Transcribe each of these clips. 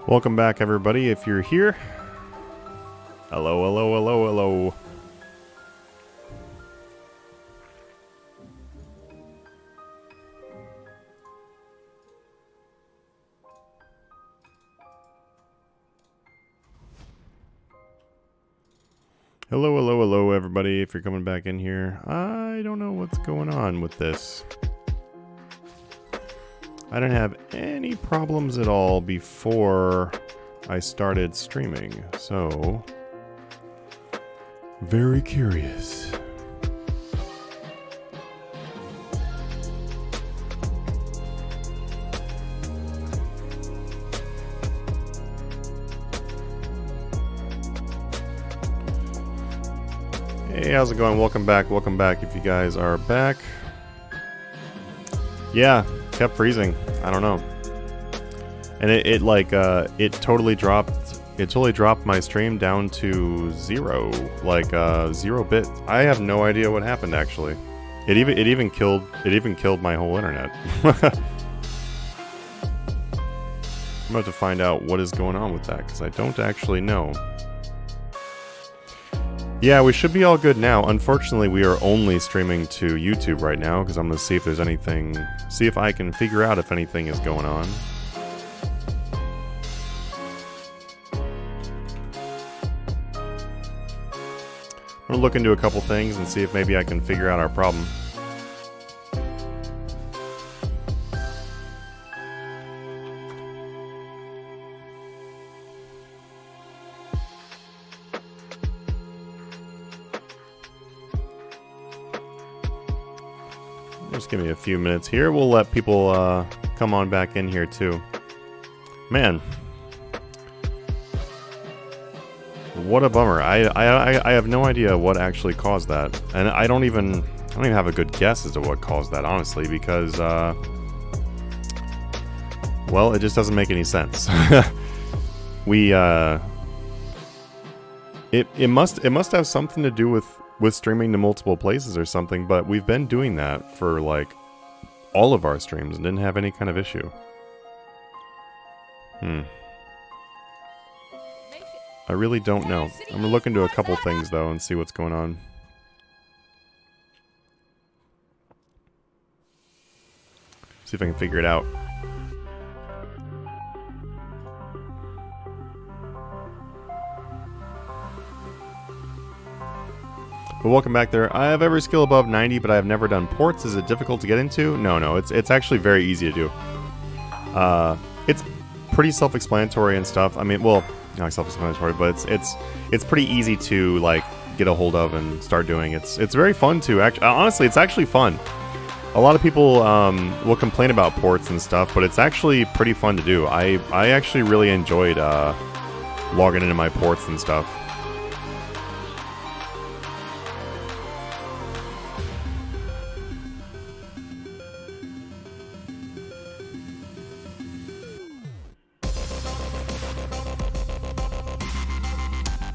Welcome back, everybody. If you're here, hello, hello, hello, hello. Hello, hello, hello, everybody. If you're coming back in here, I don't know what's going on with this. I didn't have any problems at all before I started streaming, so very curious. Hey, how's it going? Welcome back if you guys are back. Yeah, kept freezing. I don't know. And it totally dropped my stream down to zero, like 0 bit. I have no idea what happened actually. It even killed my whole internet. I'm about to find out what is going on with that because I don't actually know. Yeah, we should be all good now. Unfortunately, we are only streaming to YouTube right now because I'm going to see if there's anything, see if I can figure out if anything is going on. I'm going to look into a couple things and see if maybe I can figure out our problem. Just give me a few minutes here. We'll let people come on back in here too. Man, what a bummer. I have no idea what actually caused that, and I don't even have a good guess as to what caused that, honestly, because well, it just doesn't make any sense. It must have something to do with streaming to multiple places or something, but we've been doing that for like all of our streams and didn't have any kind of issue. I really don't know. I'm gonna look into a couple things though and see what's going on. See if I can figure it out. But welcome back there. I have every skill above 90, but I have never done ports. Is it difficult to get into? No, it's actually very easy to do. It's pretty self-explanatory and stuff. I mean, well, not self-explanatory, but it's pretty easy to like get a hold of and start doing. It's very fun to actually. Honestly, it's actually fun. A lot of people will complain about ports and stuff, but it's actually pretty fun to do. I actually really enjoyed logging into my ports and stuff.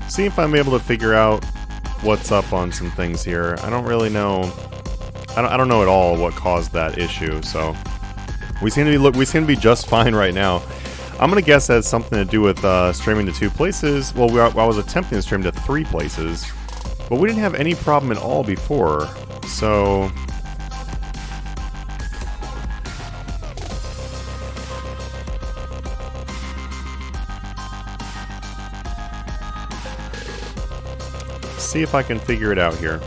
See if I'm able to figure out what's up on some things here. I don't really know. I don't know at all what caused that issue. So we seem to be just fine right now. I'm gonna guess that has something to do with streaming to 2 places. Well, I was attempting to stream to 3 places, but we didn't have any problem at all before. So see if I can figure it out here.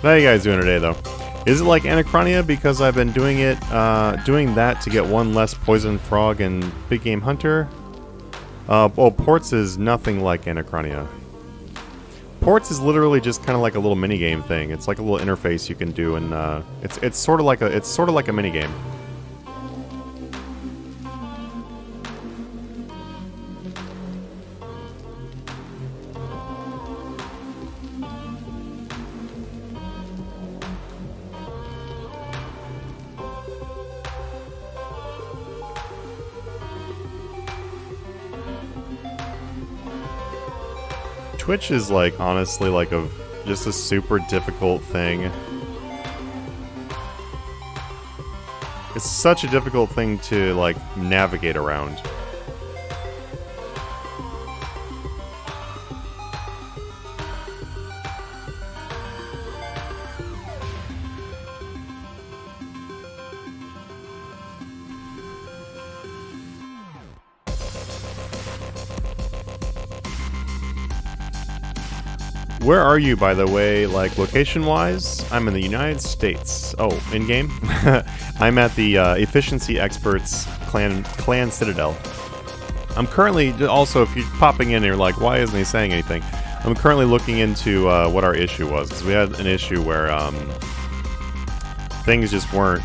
How you guys doing today, though? Is it like Anachronia because I've been doing that to get 1 less poison frog and big game hunter? Well, ports is nothing like Anachronia. Ports is literally just kind of like a little mini game thing. It's like a little interface you can do, and it's sort of like a mini game. Twitch is like honestly like just a super difficult thing. It's such a difficult thing to like navigate around. Where are you, by the way, like, location-wise? I'm in the United States. Oh, in-game? I'm at the Efficiency Experts Clan Citadel. I'm currently, also, if you're popping in and you're like, why isn't he saying anything? I'm currently looking into what our issue was, because we had an issue where things just weren't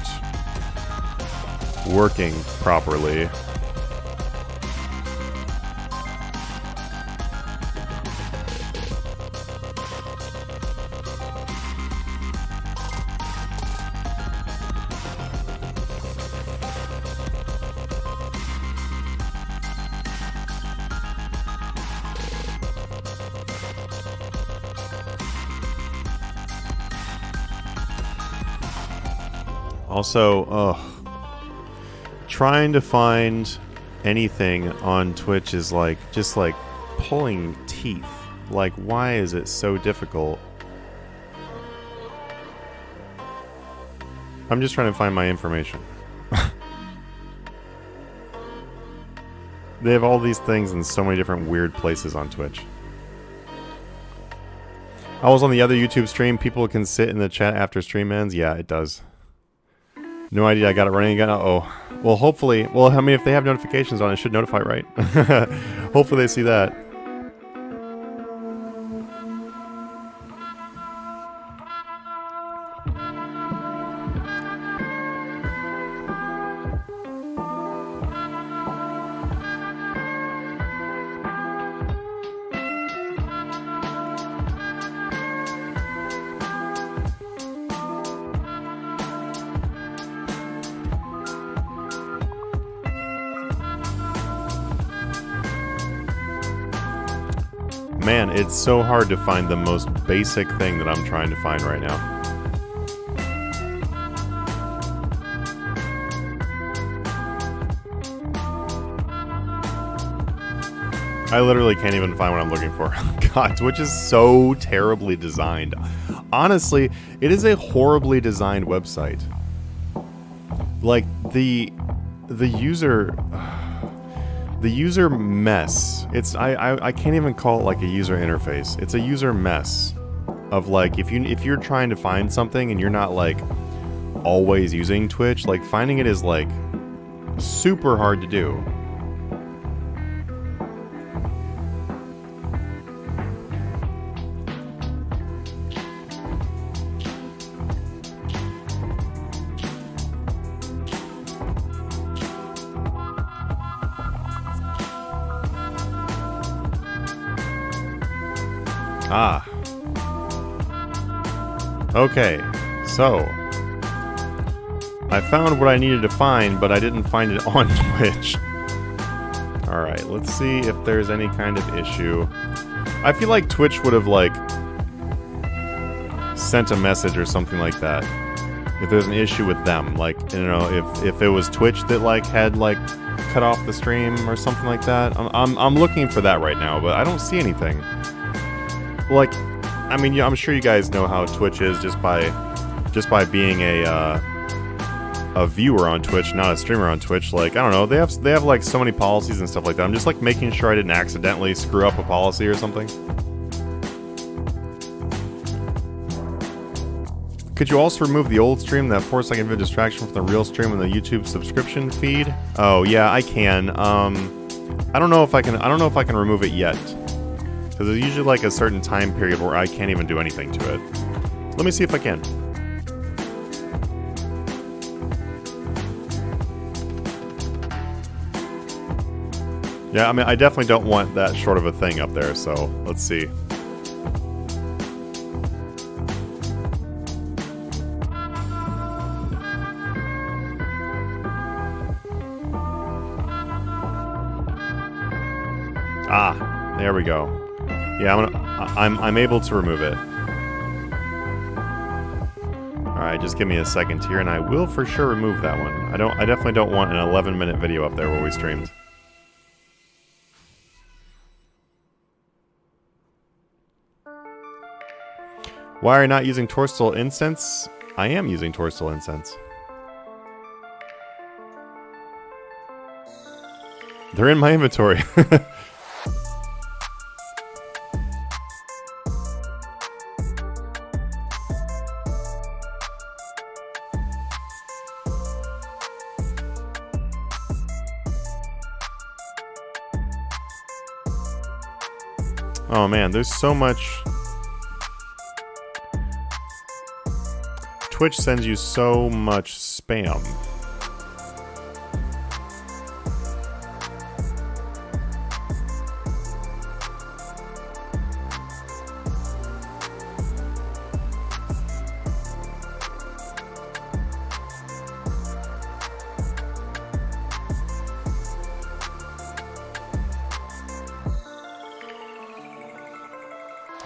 working properly. Also, trying to find anything on Twitch is like, just like pulling teeth. Like, why is it so difficult? I'm just trying to find my information. They have all these things in so many different weird places on Twitch. I was on the other YouTube stream. People can sit in the chat after stream ends. Yeah, it does. No idea, I got it running again. Uh-oh. Well, hopefully... Well, I mean, if they have notifications on, it should notify, right? Hopefully they see that. Man, it's so hard to find the most basic thing that I'm trying to find right now. I literally can't even find what I'm looking for. God, Twitch is so terribly designed. Honestly, it is a horribly designed website. Like, the user... The user mess. I can't even call it like a user interface. It's a user mess of like if you're trying to find something and you're not like always using Twitch, like finding it is like super hard to do. Ah. Okay, so I found what I needed to find, but I didn't find it on Twitch. Alright, let's see if there's any kind of issue. I feel like Twitch would have, like, sent a message or something like that. If there's an issue with them. Like, you know, if it was Twitch that, like, had, like, cut off the stream or something like that. I'm looking for that right now, but I don't see anything. Like, I mean, yeah, I'm sure you guys know how Twitch is just by being a viewer on Twitch, not a streamer on Twitch. Like, I don't know, they have like so many policies and stuff like that. I'm just like making sure I didn't accidentally screw up a policy or something. Could you also remove the old stream, that 4-second video distraction from the real stream in the YouTube subscription feed? Oh yeah, I can. I don't know if I can remove it yet. Because there's usually like a certain time period where I can't even do anything to it. Let me see if I can. Yeah, I mean, I definitely don't want that short of a thing up there, so let's see. Ah, there we go. Yeah, I'm able to remove it. Alright, just give me a second here, and I will for sure remove that one. I definitely don't want an 11-minute video up there where we streamed. Why are you not using Torstal Incense? I am using Torstal Incense. They're in my inventory. Oh man, there's so much. Twitch sends you so much spam.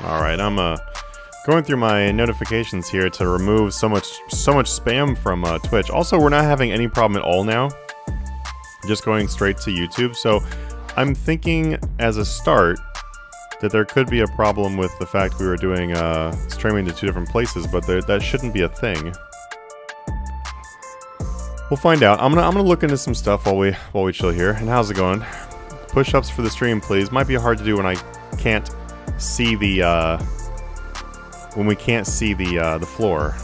Alright, I'm going through my notifications here to remove so much spam from Twitch. Also, we're not having any problem at all now. Just going straight to YouTube. So I'm thinking as a start that there could be a problem with the fact we were doing streaming to 2 different places, but that shouldn't be a thing. We'll find out. I'm gonna look into some stuff while we chill here. And how's it going? Push-ups for the stream, please. Might be hard to do when I can't see the when we can't see the floor.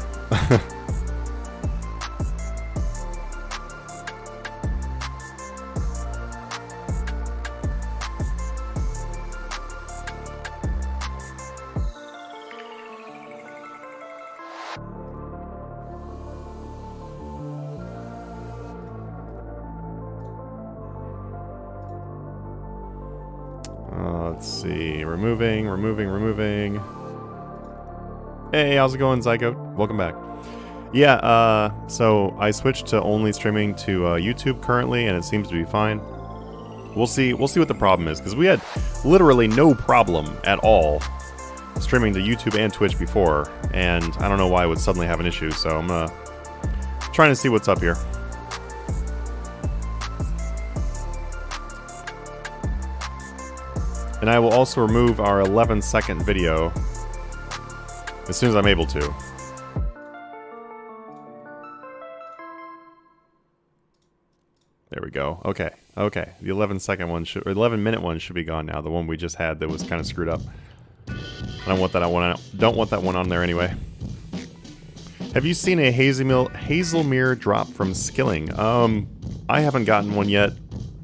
Let's see. Removing. Hey, how's it going, Zygote? Welcome back. Yeah, so I switched to only streaming to YouTube currently, and it seems to be fine. We'll see what the problem is, because we had literally no problem at all streaming to YouTube and Twitch before, and I don't know why it would suddenly have an issue, so I'm trying to see what's up here. And I will also remove our 11-second video as soon as I'm able to. There we go. Okay. The 11-second one should, or 11-minute one should be gone now. The one we just had that was kind of screwed up. I don't want that one on there anyway. Have you seen a Hazelmere drop from Skilling? I haven't gotten one yet,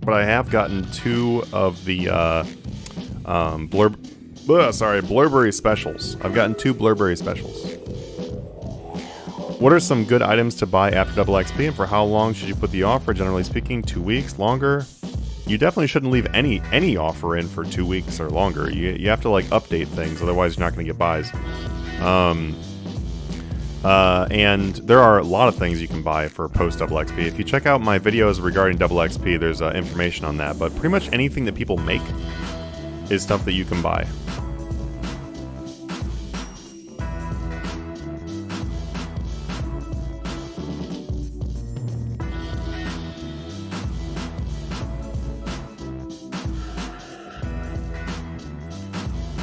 but I have gotten 2 of the Blurberry specials. I've gotten 2 Blurberry specials. What are some good items to buy after double XP, and for how long should you put the offer? Generally speaking, 2 weeks, longer. You definitely shouldn't leave any offer in for 2 weeks or longer. You have to like update things, otherwise you're not going to get buys. And there are a lot of things you can buy for post double XP. If you check out my videos regarding double XP, there's information on that. But pretty much anything that people make is stuff that you can buy.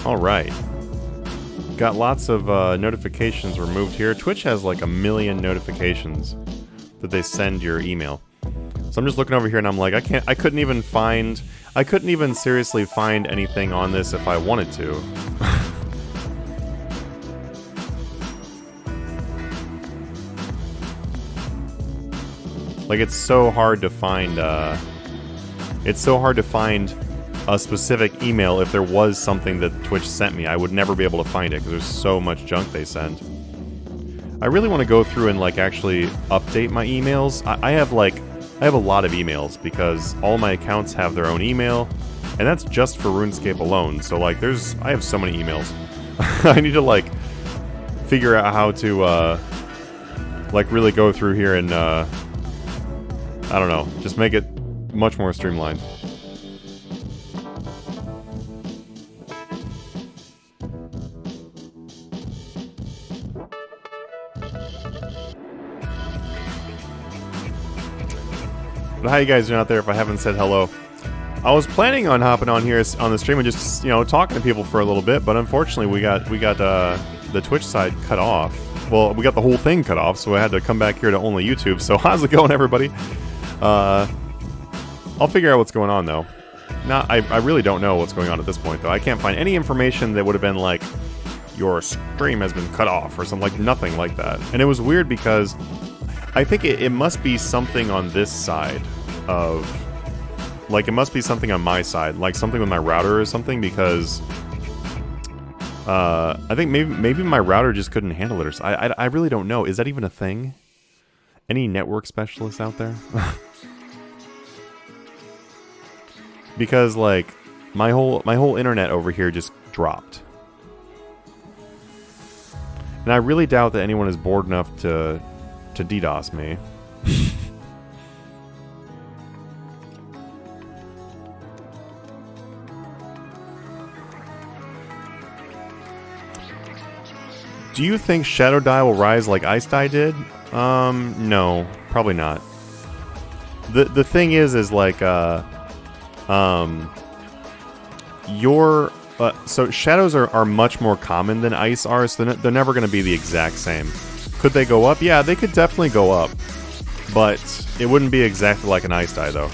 Alright. Got lots of notifications removed here. Twitch has like 1 million notifications that they send your email. So I'm just looking over here and I'm like, I couldn't even seriously find anything on this if I wanted to. Like, it's so hard to find a specific email. If there was something that Twitch sent me, I would never be able to find it because there's so much junk they send. I really want to go through and like actually update my emails. I have a lot of emails because all my accounts have their own email, and that's just for RuneScape alone. So like I have so many emails. I need to like figure out how to like really go through here and I don't know, just make it much more streamlined. But how you guys doing out there if I haven't said hello? I was planning on hopping on here on the stream and just, you know, talking to people for a little bit, but unfortunately we got the Twitch side cut off. Well, we got the whole thing cut off, so I had to come back here to only YouTube. So how's it going, everybody? I'll figure out what's going on, though. I really don't know what's going on at this point, though. I can't find any information that would have been like, your stream has been cut off, or something, like nothing like that. And it was weird because I think it must be something on this side of... Like, it must be something on my side, like something with my router or something, because... I think maybe my router just couldn't handle it, or I really don't know. Is that even a thing? Any network specialists out there? Because, like, my whole internet over here just dropped. And I really doubt that anyone is bored enough to DDoS me. Do you think Shadow Die will rise like Ice Die did? No, probably not. The thing is like, so shadows are much more common than ice are, so they're never going to be the exact same. Could they go up? Yeah, they could definitely go up, but it wouldn't be exactly like an Ice Die, though.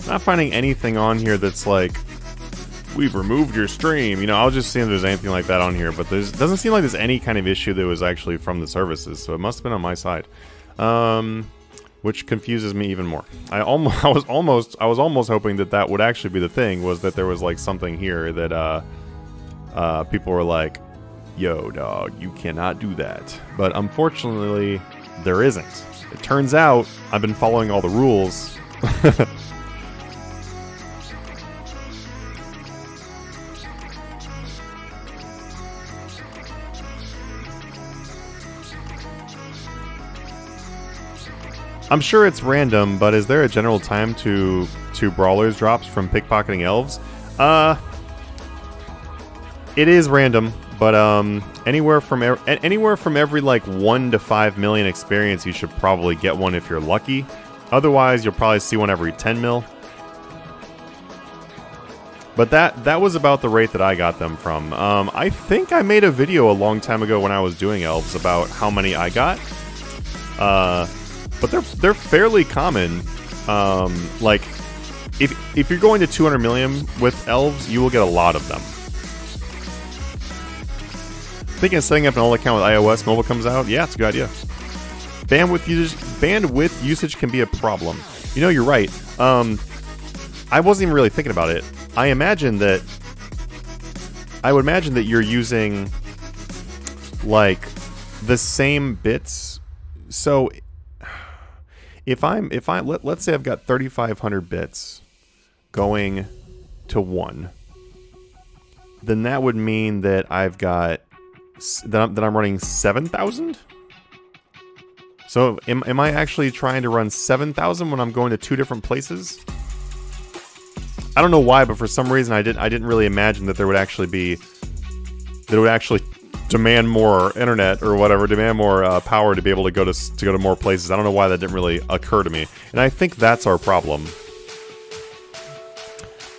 Not finding anything on here that's like, we've removed your stream. You know, I'll just see if there's anything like that on here, but doesn't seem like there's any kind of issue that was actually from the services, so it must have been on my side, which confuses me even more. I was almost hoping that would actually be the thing, was that there was like something here that people were like, yo, dog, you cannot do that. But unfortunately, there isn't. It turns out I've been following all the rules. I'm sure it's random, but is there a general time to Brawlers Drops from pickpocketing elves? It is random, but anywhere from every like 1 to 5 million experience, you should probably get one if you're lucky. Otherwise, you'll probably see one every 10 mil. But that was about the rate that I got them from. I think I made a video a long time ago when I was doing elves about how many I got. But they're fairly common. Like, if you're going to 200 million with elves, you will get a lot of them. Thinking of setting up an old account with iOS mobile comes out? Yeah, it's a good idea. Bandwidth usage can be a problem. You know, you're right. I wasn't even really thinking about it. I would imagine that you're using like the same bits. So let's say I've got 3,500 bits going to 1, then that would mean that I've got that I'm running 7,000. So am I actually trying to run 7,000 when I'm going to 2 different places? I don't know why, but for some reason I didn't really imagine that there would actually be it would actually demand more internet or whatever, demand more power to be able to go to more places. I don't know why that didn't really occur to me, and I think that's our problem.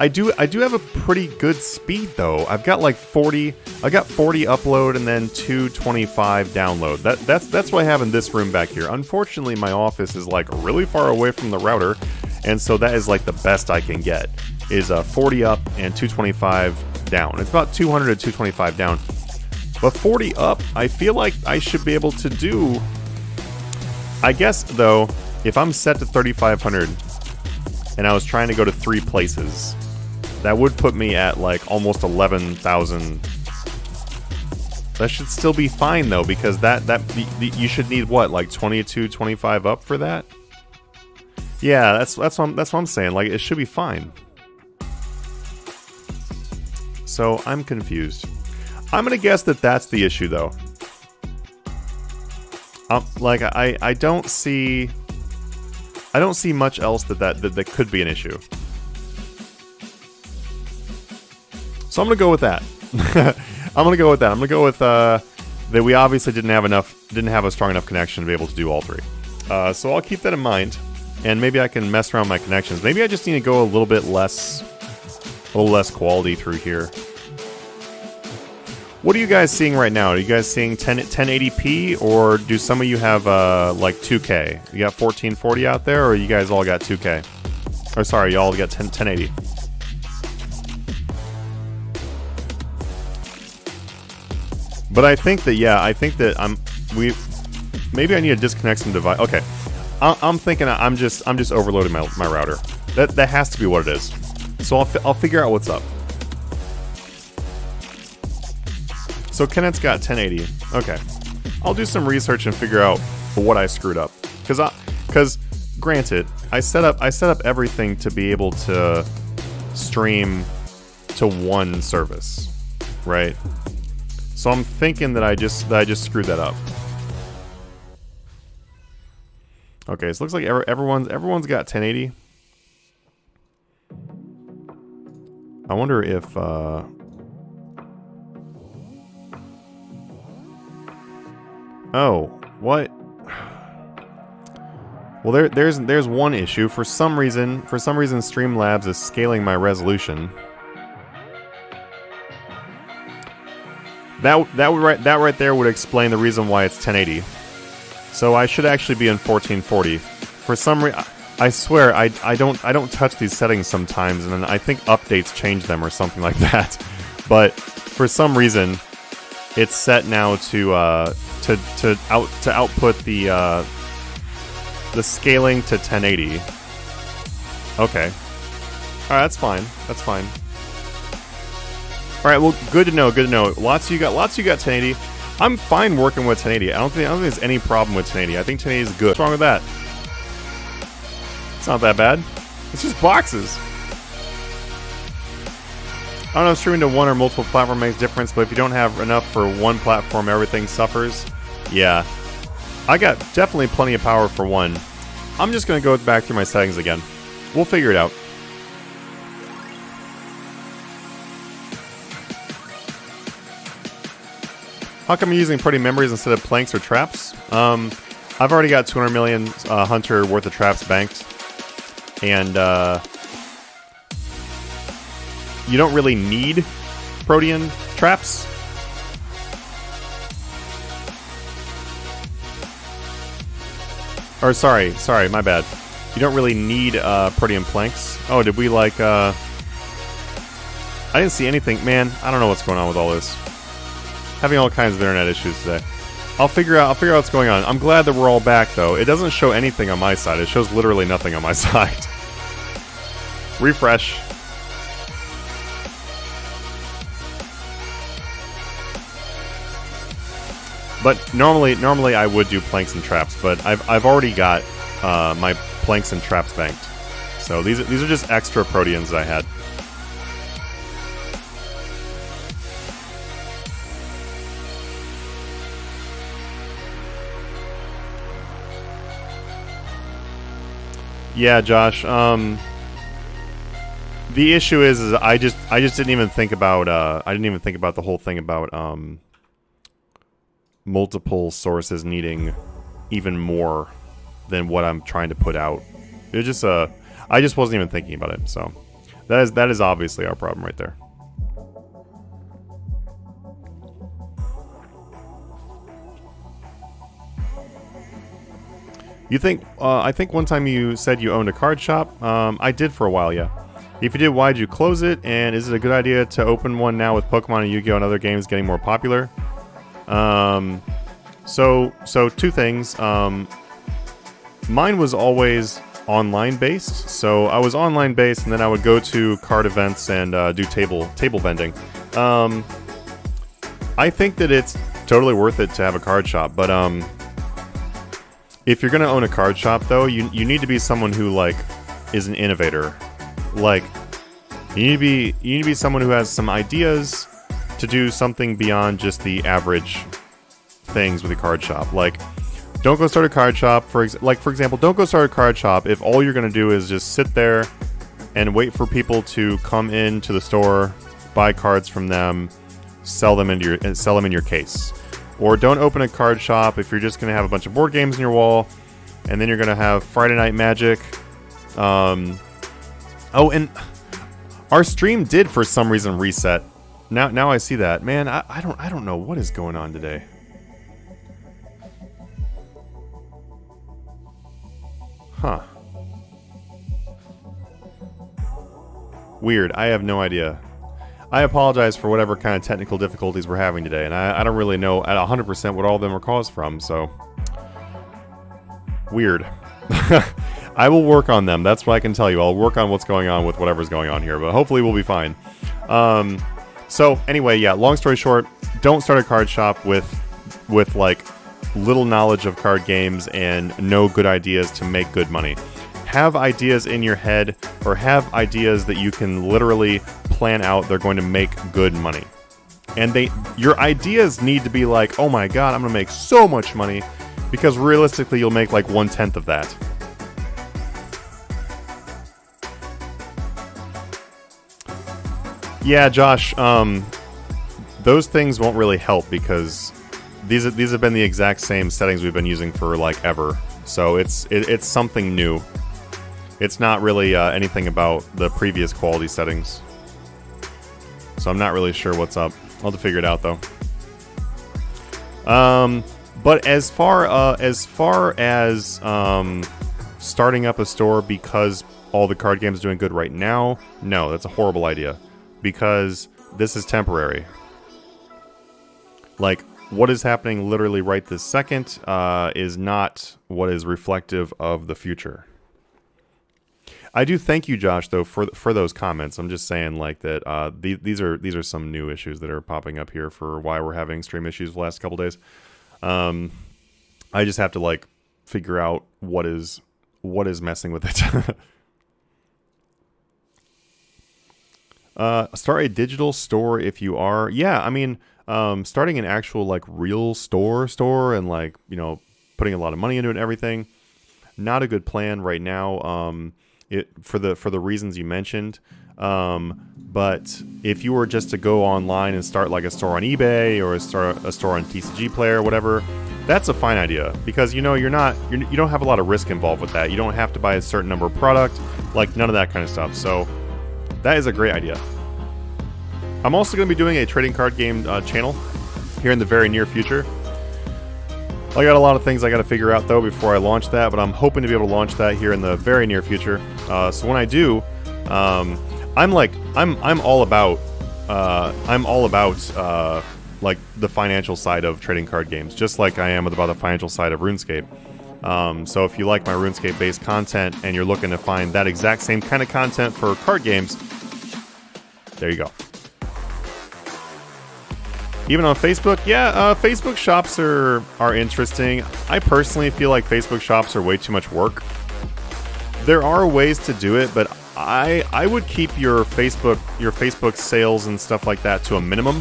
I do have a pretty good speed though. I've got like 40. I got 40 upload and then 225 download. That's what I have in this room back here. Unfortunately, my office is like really far away from the router, and so that is like the best I can get is 40 up and 225 down. It's about 200 to 225 down. But 40 up, I feel like I should be able to do... I guess, though, if I'm set to 3,500 and I was trying to go to 3 places, that would put me at, like, almost 11,000. That should still be fine, though, because you should need, what, like 22, 25 up for that? Yeah, that's what I'm saying. Like, it should be fine. So, I'm confused. I'm gonna guess that that's the issue, though. Like, I don't see... I don't see much else that could be an issue. So I'm gonna go with that. I'm gonna go with that. I'm gonna go with that we obviously didn't have a strong enough connection to be able to do all three. So I'll keep that in mind, and maybe I can mess around with my connections. Maybe I just need to go a little less quality through here. What are you guys seeing right now? Are you guys seeing 1080p, or do some of you have like 2K? You got 1440 out there, or you guys all got 2K? Or sorry, you all got 1080. But I think that, yeah, maybe I need to disconnect some device. Okay, I'm thinking I'm just overloading my router. That has to be what it is. So I'll figure out what's up. So Kenneth's got 1080. Okay, I'll do some research and figure out what I screwed up. Because granted, I set up everything to be able to stream to one service, right? So I'm thinking that I just screwed that up. Okay, so it looks like everyone's got 1080. I wonder if oh, what? Well, there's one issue. For some reason, Streamlabs is scaling my resolution. That right there would explain the reason why it's 1080. So I should actually be in 1440. For some reason, I swear I don't touch these settings sometimes, and then I think updates change them or something like that. But for some reason, it's set now to output the scaling to 1080. Okay. All right, that's fine. That's fine. All right, well, good to know. Good to know. Lots of you got 1080. I'm fine working with 1080. I don't think there's any problem with 1080. I think 1080 is good. What's wrong with that? It's not that bad. It's just boxes. I don't know if streaming to one or multiple platform makes a difference, but if you don't have enough for one platform, everything suffers. Yeah. I got definitely plenty of power for one. I'm just going to go back through my settings again. We'll figure it out. How come you're using pretty memories instead of planks or traps? I've already got 200 million Hunter worth of traps banked. And you don't really need Protean traps. Or sorry, my bad. You don't really need Protean planks. Oh, did we like I didn't see anything. Man, I don't know what's going on with all this. Having all kinds of internet issues today. I'll figure out what's going on. I'm glad that we're all back, though. It doesn't show anything on my side. It shows literally nothing on my side. Refresh. But normally I would do planks and traps, but I've already got my planks and traps banked. So these are just extra Proteans that I had. Yeah, Josh. The issue is I just didn't even think about the whole thing about multiple sources needing even more than what I'm trying to put out. It was just I just wasn't even thinking about it. So that is obviously our problem right there. You think? I think one time you said you owned a card shop. I did for a while, yeah. If you did, why'd you close it? And is it a good idea to open one now with Pokemon and Yu-Gi-Oh! And other games getting more popular? So two things. Mine was always online based. So I was online based, and then I would go to card events and do table vending. I think that it's totally worth it to have a card shop, but if you're gonna own a card shop, though, you need to be someone who like is an innovator. Like you need to be someone who has some ideas to do something beyond just the average things with a card shop. Like Don't go start a card shop. For example, don't go start a card shop if all you're going to do is just sit there and wait for people to come into the store, buy cards from them, sell them in your case. Or don't open a card shop if you're just going to have a bunch of board games in your wall, and then you're going to have Friday Night Magic. Oh, and our stream did for some reason reset. Now I see that. Man, I don't know what is going on today. Huh. Weird. I have no idea. I apologize for whatever kind of technical difficulties we're having today, and I don't really know at 100% what all of them are caused from, so... Weird. I will work on them. That's what I can tell you. I'll work on what's going on with whatever's going on here, but hopefully we'll be fine. So, anyway, yeah, long story short, don't start a card shop with like, little knowledge of card games and no good ideas to make good money. Have ideas in your head, or have ideas that you can literally plan out they're going to make good money. And your ideas need to be like, oh my god, I'm going to make so much money, because realistically you'll make like 1/10 of that. Yeah, Josh, those things won't really help because these have been the exact same settings we've been using for like ever. So it's something new. It's not really anything about the previous quality settings. So I'm not really sure what's up. I'll have to figure it out though. But as far as starting up a store because all the card games are doing good right now, no, that's a horrible idea. Because this is temporary. Like, what is happening literally right this second is not what is reflective of the future. I do thank you, Josh, though, for those comments. I'm just saying, like, that these are some new issues that are popping up here for why we're having stream issues the last couple days. I just have to, like, figure out what is messing with it. Start a digital store if you are. Yeah, I mean, starting an actual, like, real store and, like, you know, putting a lot of money into it and everything, not a good plan right now. For the reasons you mentioned. But if you were just to go online and start like a store on eBay or start a store on TCG Player, whatever, that's a fine idea because you know you don't have a lot of risk involved with that. You don't have to buy a certain number of product, like none of that kind of stuff. So that is a great idea. I'm also going to be doing a trading card game channel here in the very near future. I got a lot of things I got to figure out though before I launch that, but I'm hoping to be able to launch that here in the very near future. So when I do, I'm all about like the financial side of trading card games, just like I am about the financial side of RuneScape. So if you like my RuneScape-based content and you're looking to find that exact same kind of content for card games, there you go. Even on Facebook, yeah, Facebook shops are interesting. I personally feel like Facebook shops are way too much work. There are ways to do it, but I would keep your Facebook sales and stuff like that to a minimum.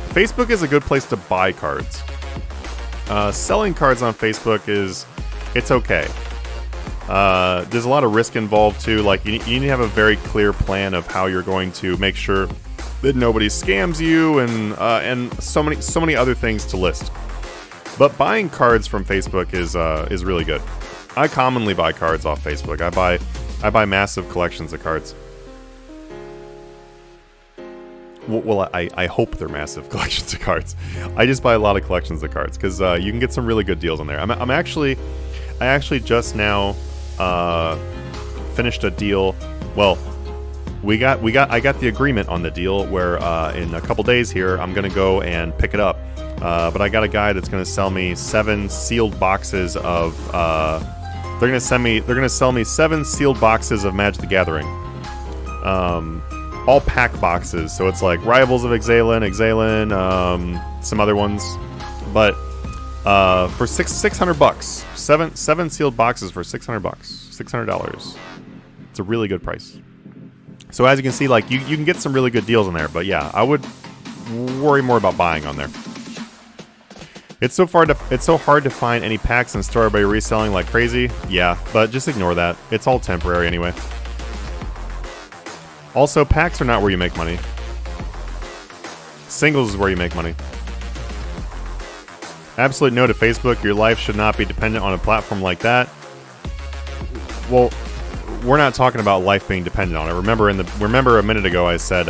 Facebook is a good place to buy cards. Selling cards on Facebook it's okay. There's a lot of risk involved too. Like you need to have a very clear plan of how you're going to make sure that nobody scams you and so many other things to list. But buying cards from Facebook is really good. I commonly buy cards off Facebook. I buy massive collections of cards. Well, I hope they're massive collections of cards. I just buy a lot of collections of cards because you can get some really good deals on there. I actually just now finished a deal. Well, I got the agreement on the deal where in a couple days here I'm gonna go and pick it up. But I got a guy that's gonna sell me 7 sealed boxes of. They're gonna sell me 7 sealed boxes of Magic the Gathering. All pack boxes, so it's like Rivals of Exalen, some other ones, but for $600, seven sealed boxes for $600, $600. It's a really good price. So as you can see, like you can get some really good deals on there, but yeah, I would worry more about buying on there. It's so hard to find any packs in store by reselling like crazy. Yeah, but just ignore that. It's all temporary anyway. Also, packs are not where you make money. Singles is where you make money. Absolute no to Facebook. Your life should not be dependent on a platform like that. Well, we're not talking about life being dependent on it. Remember a minute ago I said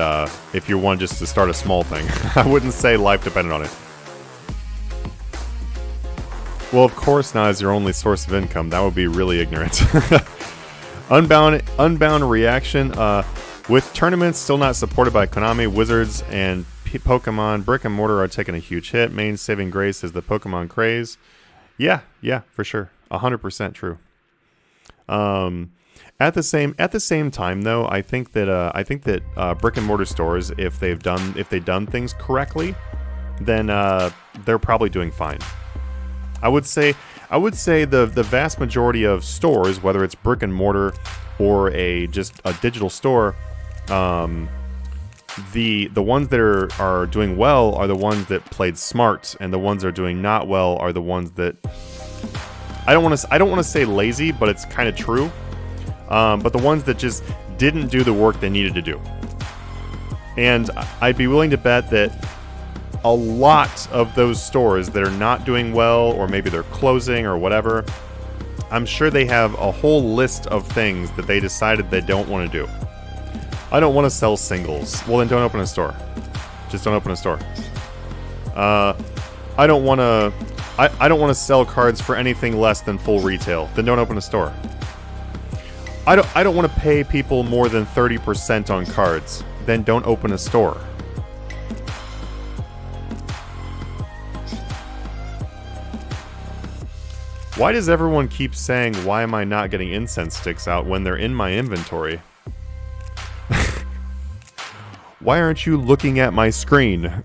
if you want just to start a small thing. I wouldn't say life dependent on it. Well, of course not as your only source of income. That would be really ignorant. Unbound reaction. With tournaments still not supported by Konami, Wizards, and Pokemon, brick and mortar are taking a huge hit. Main saving grace is the Pokemon craze. Yeah, for sure. 100% true. At the same time, though, I think that brick and mortar stores, if they've done things correctly, then they're probably doing fine. I would say the vast majority of stores, whether it's brick and mortar or just a digital store, the ones that are doing well are the ones that played smart, and the ones that are doing not well are the ones that I don't want to say lazy, but it's kind of true. But the ones that just didn't do the work they needed to do. And I'd be willing to bet that a lot of those stores that are not doing well, or maybe they're closing or whatever, I'm sure they have a whole list of things that they decided they don't want to do. I don't want to sell singles. Well, then don't open a store. Just don't open a store. I don't want to sell cards for anything less than full retail. Then don't open a store. I don't want to pay people more than 30% on cards. Then don't open a store. Why does everyone keep saying, why am I not getting incense sticks out when they're in my inventory? Why aren't you looking at my screen?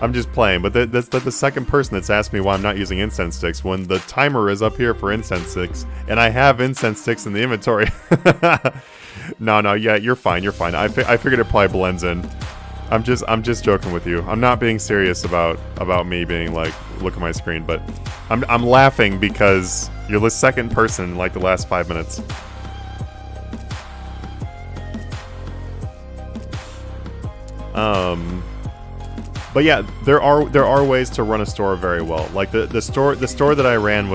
I'm just playing, but that's the second person that's asked me why I'm not using incense sticks when the timer is up here for incense sticks, and I have incense sticks in the inventory. No, yeah, you're fine. I figured it probably blends in. I'm just joking with you. I'm not being serious about me being like, look at my screen, but I'm laughing because you're the second person in like the last 5 minutes. But yeah, there are ways to run a store very well. Like the store that I ran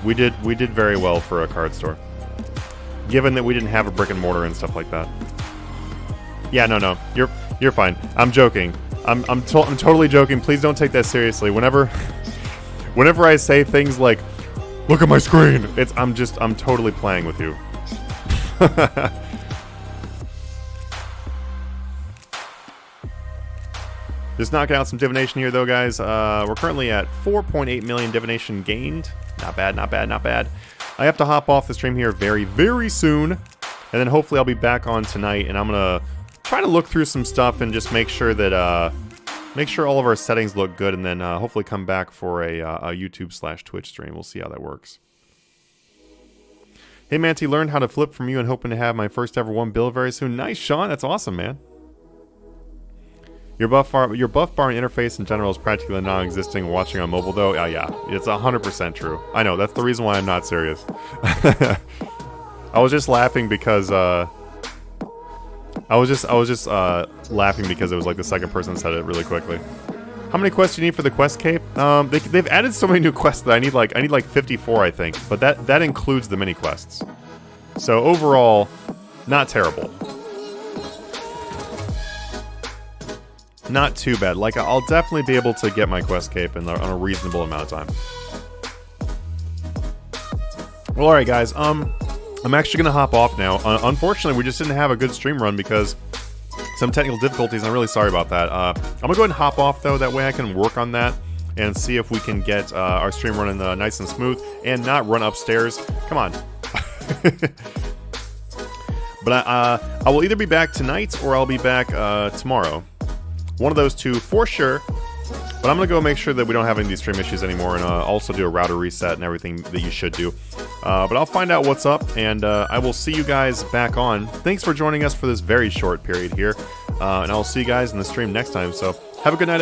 we did very well for a card store, given that we didn't have a brick and mortar and stuff like that. Yeah, no, you're fine. I'm joking. I'm totally joking. Please don't take that seriously. Whenever I say things like, "Look at my screen," I'm totally playing with you. Just knocking out some divination here, though, guys. We're currently at 4.8 million divination gained. Not bad. I have to hop off the stream here very, very soon, and then hopefully I'll be back on tonight, and I'm gonna try to look through some stuff and just make sure that all of our settings look good, and then hopefully come back for a YouTube/Twitch stream. We'll see how that works. Hey, Manatee, learned how to flip from you and hoping to have my first ever one bill very soon. Nice, Sean. That's awesome, man. Your buff bar interface in general is practically non-existing watching on mobile, though. Yeah, it's 100% true. I know, that's the reason why I'm not serious. I was just laughing because laughing because it was like the second person said it really quickly. How many quests do you need for the quest cape? They've added so many new quests that I need like 54, I think, but that includes the mini quests. So overall, not terrible. Not too bad. Like, I'll definitely be able to get my quest cape in a reasonable amount of time. Well, alright, guys. I'm actually going to hop off now. Unfortunately, we just didn't have a good stream run because some technical difficulties, and I'm really sorry about that. I'm going to go ahead and hop off, though. That way I can work on that and see if we can get our stream running nice and smooth and not run upstairs. Come on. But I will either be back tonight or I'll be back tomorrow. One of those two for sure. But I'm going to go make sure that we don't have any of these stream issues anymore, and also do a router reset and everything that you should do. But I'll find out what's up, and I will see you guys back on. Thanks for joining us for this very short period here. And I'll see you guys in the stream next time. So have a good night.